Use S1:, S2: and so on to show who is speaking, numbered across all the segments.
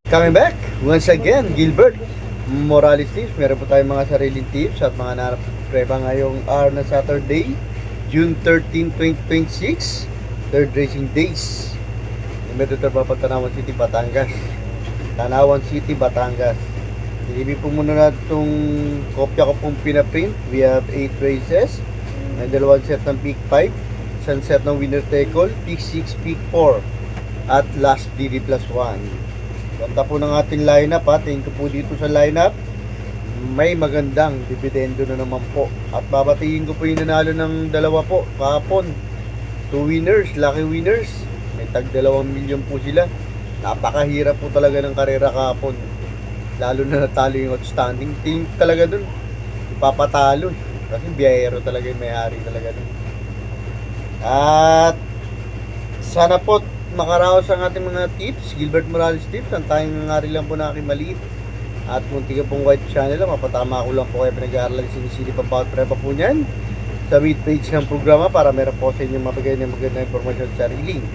S1: Coming back once again, Gilbert Morales Tips. Meron po tayong mga sariling tips at mga nanapreba ngayong araw na Saturday, June 13, 2026, third racing days. Medyo pa Tanawan City, Batangas. Tanawan City, Batangas. Ibig po muna na itong kopya ko pong pinaprint. We have 8 races. May dalawang set ng peak 5, isang set ng winner take all, peak 6, peak 4, at last DD plus 1. Ganda po ng ating lineup ha. Tingin ko po dito sa lineup, may magandang dividendo na naman po. At babatiin ko po yung nanalo ng dalawa po kahapon. 2 winners, lucky winners. May tag 2 milyon po sila. Napakahirap po talaga ng karera kahapon. Lalo na natalo yung outstanding. Tingin talaga dun, ipapatalo. Kasi biyahero talaga yung may-ari talaga dun. At sana po makaraos ang ating mga tips, Gilbert Morales Tips. Ang tayong ngari lang po na aking maliit at munti ka pong white channel. Mapatama ko lang po kayo pinag-aaral sinisili pa bawat preba po niyan sa mid page ng programa para meron po sa inyo mabigay ng magandang informasyon sa sariling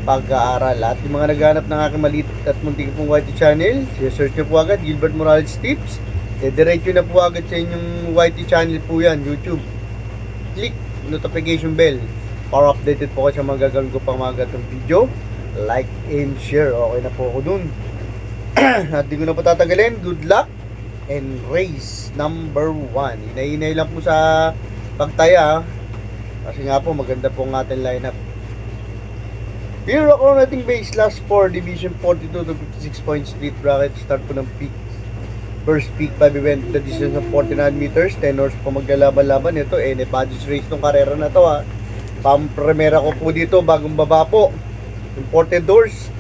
S1: pag-aaral. At yung mga naghanap ng aking maliit at munti ka pong white channel, search nyo po agad Gilbert Morales Tips. Diretso na po agad sa inyong white channel po yan, YouTube. Click notification bell para updated po kayo sa mga gagawin ko pang mga gatong video. Like and share. Okay na po ako dun. At di ko na po tatagalin. Good luck and race number 1. Inay-inay lang po sa pagtaya. Kasi nga po maganda po ang ating lineup. Here ako nating base last 4 division 42 to 56 points split bracket. Start po ng peak. First peak 5 event, the distance of 49 meters. 10 horse po maglalaban-laban. Ito budget race tong karera na to ha. Pampremera ko po dito, bagong baba po. Imported doors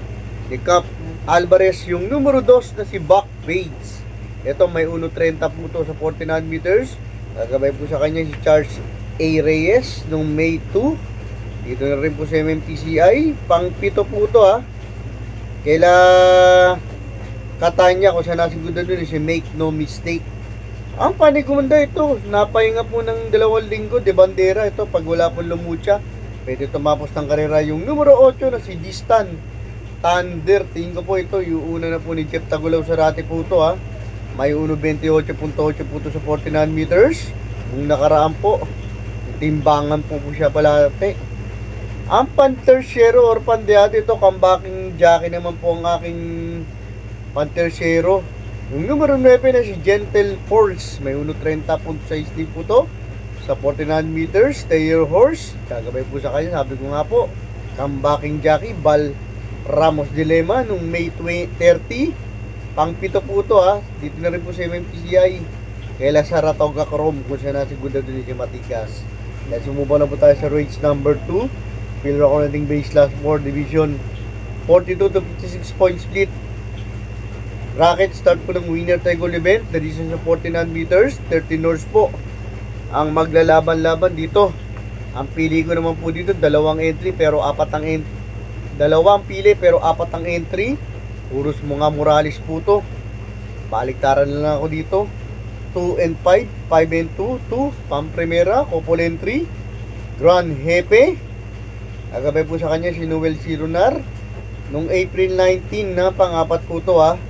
S1: ni Cap Alvarez, yung numero 2 na si Buck Bates. Ito may 1.30 po to sa 49 meters. Gagabay po sa kanya si Charles A. Reyes nung May 2. Dito na rin po sa MMPCI. Pang 7 po to ha. Kaila Katanya kung saan nasiguro doon si Make No Mistake. Ang panigumanda ito, napahinga po ng 2 linggo, de bandera ito pag wala pong lumutya. Pwede tumapos ng karera yung numero 8 na si Distan Thunder. Tingin ko po ito, yung una na po ni Jeff Tagulaw sa rati po ito ha. May 1.28.8 po ito sa 49 meters. Nung nakaraan po, timbangan po siya palate. Ang pantersyero or pandeado ito, comebacking jockey naman po ang aking pantersyero. Yung numero 9 na si Gentle Force, may 1.30.6 din po to sa 49 meters. Stay your horse, kagabay po sa kanya. Sabi ko nga po, comebacking jockey Val Ramos Dilema nung May 30. Pang 7 po to ha. Dito na rin po sa MMPCI kaila Saratoga Chrome kung siya nasigunda doon si Matigas. Dahil sumuba na po tayo sa race number 2. Feel ako nating base last 4 division 42 to 56 point split. Racket start po ng winner take all event. The distance of 49 meters, 13 horse po ang maglalaban-laban dito. Ang pili ko naman po dito, 2 entry pero 4 ang entry. 2 pili pero 4 ang entry. Puros mga Morales po to. Baliktaran na lang ako dito. 2 and 5, 5 and 2, 2. Pampremera, couple entry. Grand Hepe. Agabay po sa kanya si Noel Cironar. Nung April 19 na pang-4 po to ha.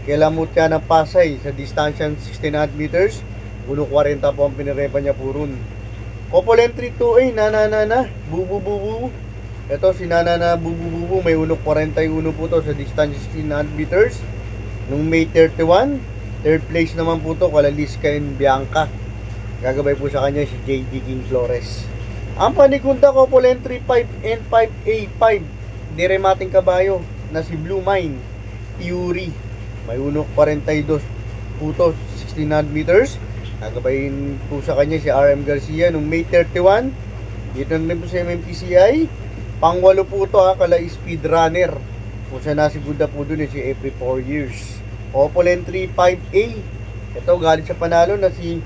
S1: Kailamutya ng Pasay sa distansya 1600 meters. 1.40 po ang pinirepa niya po ron. Couple entry 2A, Nanana, Bubu. Ito si Nanana, Bubu, may 1.41 po to sa distansya 1600 meters. Nung May 31, third place naman po to, Kalaliska and Bianca. Gagabay po sa kanya si JD King Flores. Ang panikunta couple entry 5 and 5A5. Diremating kabayo na si Blue Mine, Fury. May 1.42 po to, 1600 meters. Nagabayin po sa kanya si RM Garcia nung May 31. Dito na rin po sa MMPCI. Pang-8 po to ha, kala Speedrunner. Kung saan nasigunda po dun si every 4 years. Couple entry 5A. Ito galing sa panalo na si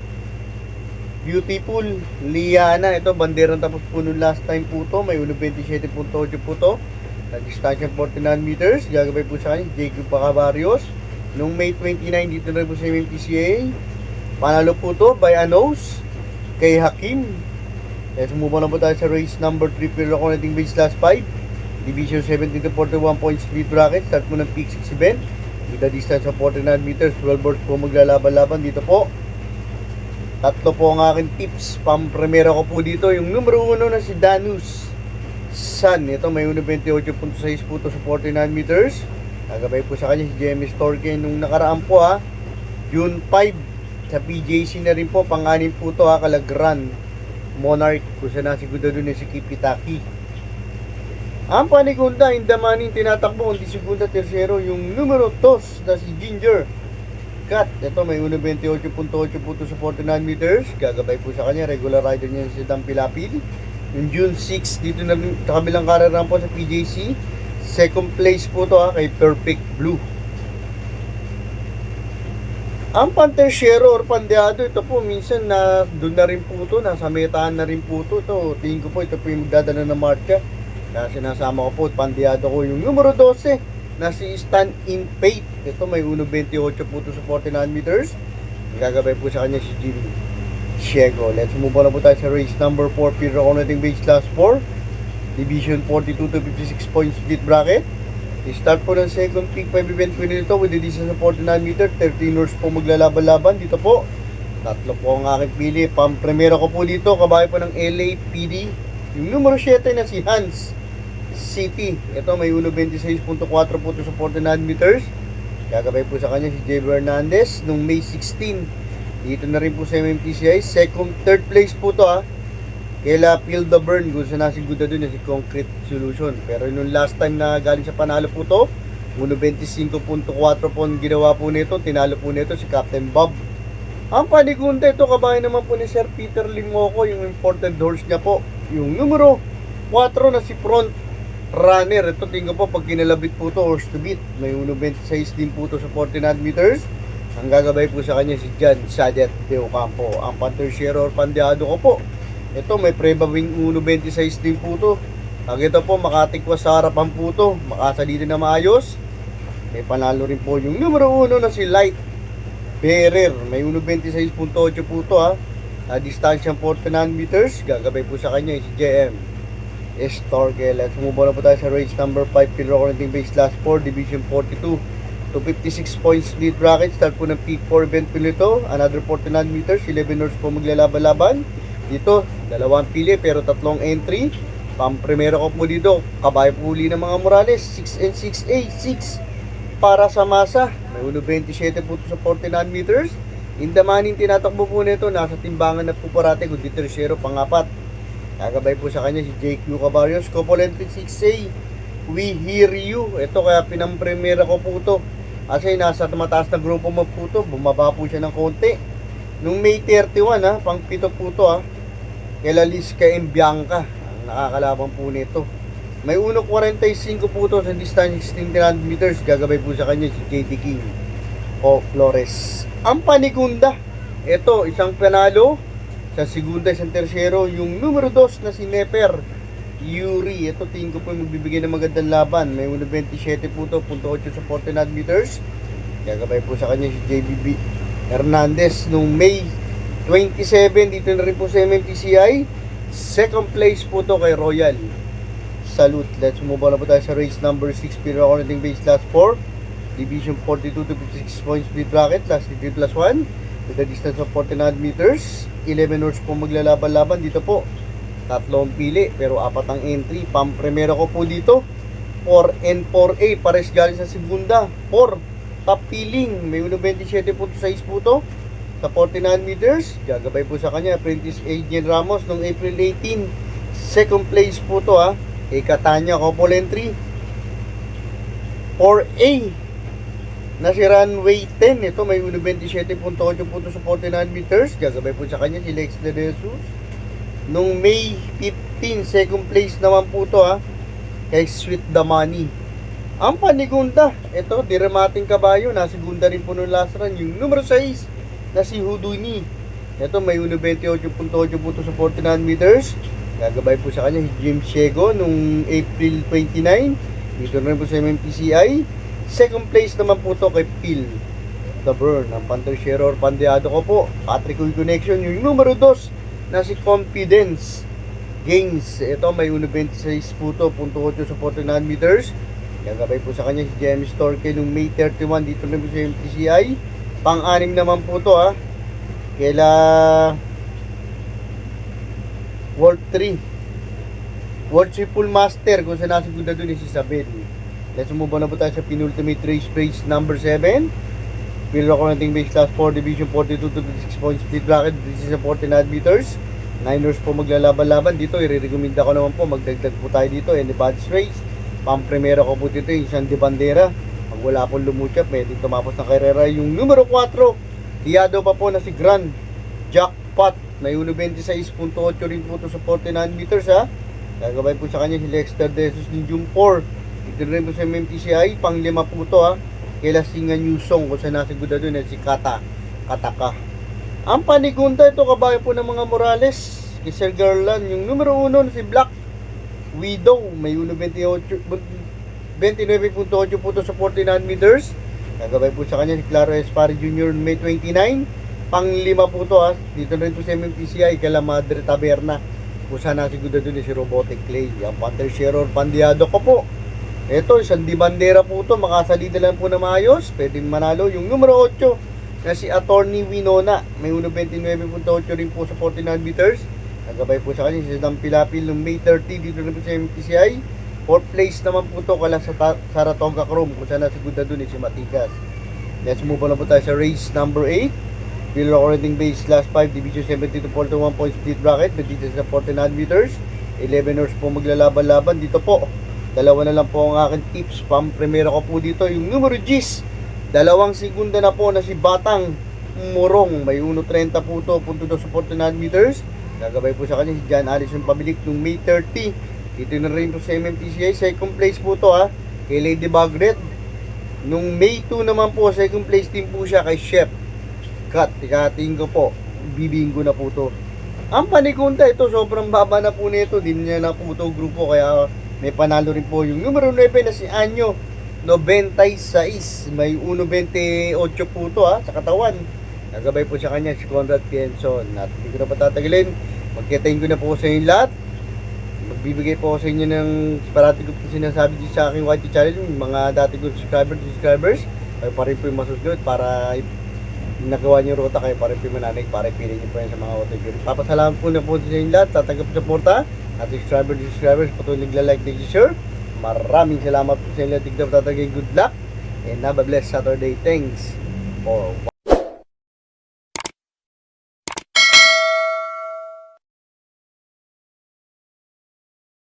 S1: Beautiful Liana. Ito banderang tapos po nung last time po to. May 1.27.8 po to. Na distansya 49 meters. Gagabay po sa kanya Jacob Bacabarios. Nung May 29 dito na rin po sa MMPCA. Panalo po to by a nose kay Hakim. Kaya sumubo na po tayo sa race number 3. Pero ako nating base last 5. Division 17 to 41 points split bracket. Start mo ng peak 6 event. With a distance of 49 meters, 12 hours po maglalaban-laban dito po. Tatlo po ang aking tips. Pampremera ko po dito yung numero 1 na si Danus San. Ito may 1.28.6 po to sa 49 meters. Nagabay po sa kanya si JMS Torque nung nakaraan po June 5 sa PJC na rin po. Pang-anim po to Kalagran Monarch. Kung saan nasiguro doon si Kipitaki. Ang panigunda, indamaning tinatakbo, hindi segunda, tersero, yung numero 2 na si Ginger Cat. Ito may 1.28.8 po to sa 49 meters. Gagabay po sa kanya, regular rider niya si Dan Pilapil. Yung June 6, dito na sa kabilang karera po sa PJC. Second place po to kay Perfect Blue. Ang pantersyero or pandeado, ito po minsan na doon na rin po to, nasa metahan na rin po to. Ito, tingin ko po, ito po yung magdadala ng marcha. Kaya sinasama ko po, pandeado ko yung numero 12 na si Stand in Faith. Ito may 1.28 po to sa 49 meters. Gagabay po sa kanya si Jimmy Ciego. Let's move on na po tayo sa race number 4, Pedro Connecting Base Class 4, Division 42 to 56 points split bracket. I-start po ng second peak 5 event po nito with the distance of 49 meter. 13 hours po maglalaban-laban dito po. Tatlo po ang aking pili. Pampremera ko po dito, kabahay po ng LAPD, yung numero 7 na si Hans City. Ito may 1.26.4 po to sa 49 meters. Gagabay po sa kanya si J. Hernandez nung May 16. Dito na rin po sa MMTCI. Third place po to kaila Phil the Burn. Gusto na si Guda dun si Concrete Solution. Pero nung last time na galing sa panalo po to, 1.25.4 po ginawa po nito. Tinalo po nito si Captain Bob. Ang panigunda ito, kabahay naman po ni Sir Peter Limoco, yung imported horse niya po. Yung numero 4 na si Front Runner. Ito tingnan po pag kinalabit po to, horse to beat. May 1.26 din po to sa 49 meters. Ang gagabay po sa kanya si John Sadet de Ocampo. Ang pantersyero or pandeado ko po, ito may prebawing 1.26 din po to. Pag ito po makatikwas sa harapan po to, makasalita na maayos. May panalo rin po yung numero 1 na si Light Bearer. May 1.26.8 po to na distansyang 49 meters. Gagabay po sa kanya si JM Estorge. Let's move on na po tayo sa race number 5, Pedro Connecting Base Class 4, Division 42 to 56 points split bracket. Start po ng peak 4 event po nito. Another 49 meters, 11 hours po maglalaban-laban. Dito, dalawang pili pero tatlong entry. Pampremera ko po dito, kabahay po uli ng mga Morales, 6 and 6A, 6 para sa masa. May 1.27 po sa 49 meters. Indamanin tinatakbo po nito, nasa timbangan na po parate, kundi tersyero, pangapat. Kagabay po sa kanya si JQ Cabarrios, Copolente 6A, We Hear You. Ito kaya pinampremera ko po ito. Kasi nasa mataas na grupo mo po ito, bumaba po siya ng konti. Nung May 31 pang pito po ito kaila Liska M. Bianca, ang nakakalaban po nito. May 1.45 po ito sa distance 16 meters. Gagabay po sa kanya si JD King o Flores. Ang panigunda, ito isang panalo sa segunda, isang tersyero, yung numero 2 na si Neper Yuri. Ito tingin ko po magbibigay ng magandang laban. May 1.27 po ito, 0.8 sa 49 meters. Gagabay po sa kanya si JBB Hernandez nung May 27. Dito na rin po sa MMTCI. Second place po to kay Royal Salute. Let's move on na po tayo sa race number 6, Pedro Connecting Base Class 4, Division 42 to 56 points split bracket, last 3 plus 1 with a distance of 49 meters. 11 hours po maglalaban-laban dito po. Tatlong pili pero apat ang entry. Pampremera ko po dito 4 and 4A, pares galing sa segunda. 4 top piling, may 1.27 po 6 po to sa 49 meters. Gagabay po sa kanya Apprentice Agent Ramos nung April 18. Second place po to kay Catania Couple Entry 4A na si Runway 10. Ito may 1.27.8 po to sa 49 meters. Gagabay po sa kanya si Lex de Jesus nung May 15. Second place naman po to kay Sweet the Money. Ang panigunda, ito diramating kabayo, nasigunda rin po nung last run, yung numero 6 na si Huduni. Ito may 1.28.8 po to sa 49 meters. Gagabay po sa kanya si James Ciego nung April 29. Dito na rin po sa MMPCI. Second place naman po to kay Phil the Burn. Ang pantersyero or pandeado ko po, Patrick Uy Connection, yung numero 2 na si Confidence Gains. Ito may 1.26 po to, 0.8 sa 49 meters. Gagabay po sa kanya si GM Store kay nung May 31 dito na po sa MTCI. Pang-anim naman po to kaila World 3 World Triple Master kung saan nasigunda dun si Isabel. Let's move on na po tayo sa penultimate race number 7. Field Recording Base Class 4 Division 42 to 26 point split bracket. This is a 49 meters. Niners po maglalaban-laban dito. I-recommenda ko naman po magdagdag po tayo dito. Anybody's race. Pang-primero ko po dito yung isang de bandera. Pag wala pong lumutya, pwede tumapos ng karera. Yung numero 4, tiyado pa po na si Grand Jackpot. May 1.26.8 rin po ito sa 49 meters Gagabay po sa kanya si Lexter Desus ng June 4. Ito rin po sa MMTCI. Pang-5 po ito Kila Singa Newsong kung saan nasigunda doon si Kataka. Ang panigunda ito kabayo po ng mga Morales. Kay Sir Garland. Yung numero 1 na si Black Widow, may 29.8 po ito sa 49 meters. Gagabay po sa kanya si Claro Espari Jr. May 29. Pang-5 po ito Dito rin po sa MMTCI kala Madre Taberna. Kung saan nasigunda doon si Robotic Clay. Ang Panther Sheror Pandiado ko po. Ito, isang di bandera po ito. Makasalida lang po na maayos. Pwedeng manalo. Yung numero 8 na si Attorney Winona. May 1.29.8 rin po sa 49 meters. Nagabay po sa kanya si Sam Pilapil ng May 30 dito na po sa MTCI. 4th place naman po ito kala sa Saratoga Chrome kung saan nasigunda doon si Matigas. Let's move on na po tayo sa race number 8. Field Recording Base Class 5 Division 70 to 41 point split bracket. Dito sa 49 meters. 11ers po maglalaban-laban dito po. Dalawa na lang po ang aking tips. Pang-primero ko po dito yung numero 10. 2 segunda na po na si Batang Murong. May 1.30 po ito. Punto sa 49 meters. Gagabay po sa kanya si John Allison Pabilik nung May 30. Dito na rin po sa MMTCI. Second place po ito kay Lady Bagret. Nung May 2 naman po, second place din po siya kay Chef Kat. Tikating ko po. Bibinggo na po ito. Ang panikunda ito, sobrang baba na po nito. Di niya na po ito grupo. Kaya may panalo rin po yung numero 9 na si Anyo 96. May 1.28 po ito sa katawan. Nagabay po sa kanya si Conrad Pienson. At hindi ko na patatagalin. Magkitayin ko na po sa inyo lahat. Magbibigay po ako sa inyo ng parati ko po sinasabi dito sa aking YT channel. Yung mga dati ko subscribers. Kayo pa rin po yung masusunod para nagawa niyo rota. Kayo pa rin po yung mananay para ipili niyo po yan sa mga OTV. Papasalamat po na po sa inyo lahat. Tatanggap sa porta. At subscribers patuloy nagla-like, nag-share. Maraming salamat po sa inyo lahat. Tignan po tatagay. Good luck. And have a blessed Saturday. Thanks for